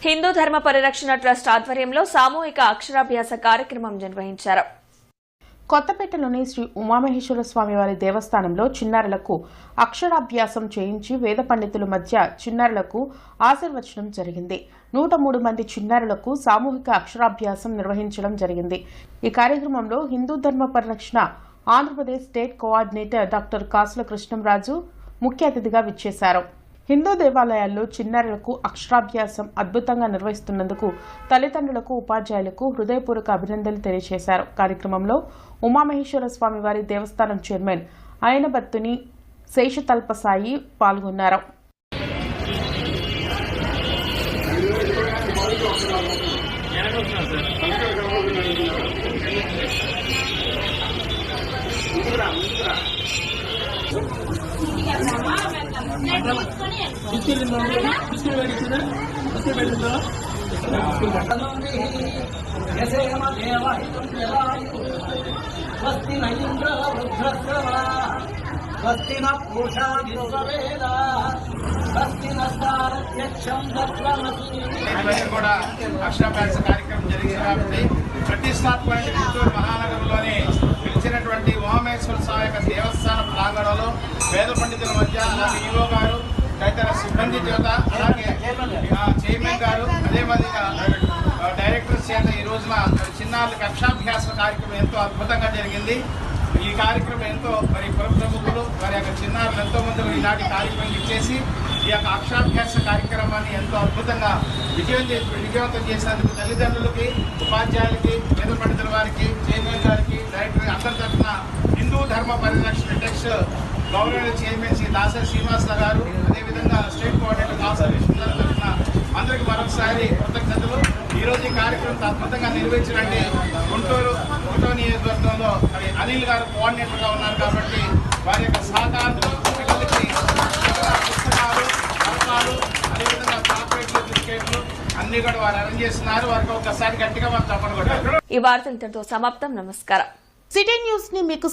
Hindu Dharma Parirakshana trust ఆధ్వర్యంలో సామూహిక అక్షరాభ్యాస కార్యక్రమం నిర్వహించారు. కొత్తపేటలోని శ్రీ ఉమామహేశ్వర స్వామి వారి దేవస్థానంలో చిన్నారులకు అక్షరాభ్యాసం చేయించి వేద పండితుల మధ్య చిన్నారులకు ఆశీర్వచనం జరిగింది. 103 మంది చిన్నారులకు సామూహిక అక్షరాభ్యాసం నిర్వహించడం జరిగింది. ఈ కార్యక్రమంలో హిందూ ధర్మ పరిరక్షణ ఆంధ్రప్రదేశ్ స్టేట్ కోఆర్డినేటర్ డాక్టర్ కాసుల కృష్ణంరాజు ముఖ్య అతిథిగా విచ్చేశారు. హిందూ దేవాలయాల్లో చిన్నారులకు అక్షరాభ్యాసం అద్భుతంగా నిర్వహిస్తున్నందుకు తల్లిదండ్రులకు, ఉపాధ్యాయులకు హృదయపూర్వక అభినందనలు తెలియజేశారు. కార్యక్రమంలో ఉమామహేశ్వర స్వామి వారి దేవస్థానం చైర్మన్ ఆయనబత్తుని శేషతల్పసాయి పాల్గొన్నారు. కూడా అక్షరాభ్యాస కార్యక్రమం జరిగింది కాబట్టి ప్రతిష్టాత్మక చిత్తూరు మహానగరంలోని పిలిచినటువంటి ఉమామహేశ్వర స్వామి యొక్క దేవస్థాన ప్రాంగణంలో వేద పండితుల మధ్య అలాగే ఈవో గారు తదితర సిబ్బంది చేత అలాగే చైర్మన్ గారు అదేవిధంగా డైరెక్టర్స్ చేత ఈ రోజున చిన్నారులకు అక్షరాభ్యాస కార్యక్రమం ఎంతో అద్భుతంగా జరిగింది. ఈ కార్యక్రమం ఎంతో పుర ప్రముఖులు వారి యొక్క చిన్నారులు ఎంతో మంది ఈనాటి కార్యక్రమం ఇచ్చేసి ఈ యొక్క అక్షరాభ్యాస కార్యక్రమాన్ని ఎంతో అద్భుతంగా విజయవంతం చేసినందుకు తల్లిదండ్రులకి, ఉపాధ్యాయులకి, వేద పండితుల వారికి, చైర్మన్ గారికి, డైరెక్టర్ అందరి తరఫున Hindu Dharma Parirakshana trust governor chairman Shri Dasari Srinivasarao గారు, అదేవిధంగా స్టేట్ కోఆర్డినేటర్ కాసుల కృష్ణంరాజు తరఫున అందరికీ మరొకసారి కృతజ్ఞతలు. ఈరోజు ఈ కార్యక్రమం అద్భుతంగా నిర్వహించడానికి గుంటూరు నియోజకవర్గంలో అనిల్ గారు కోఆర్డినేటర్గా ఉన్నారు కాబట్టి వారి యొక్క సహకారంతో పిల్లలకి పుస్తకాలు, పత్రాలు, అదేవిధంగా చాక్లెట్లు, బిస్కెట్లు అన్ని కూడా వారు అరేంజ్ చేస్తున్నారు. వారికి ఒకసారి గట్టిగా వారు తప్పని కొట్టారు. ఈ వార్తలతో సమాప్తం. నమస్కారం. సిటీ న్యూస్ ని మీకు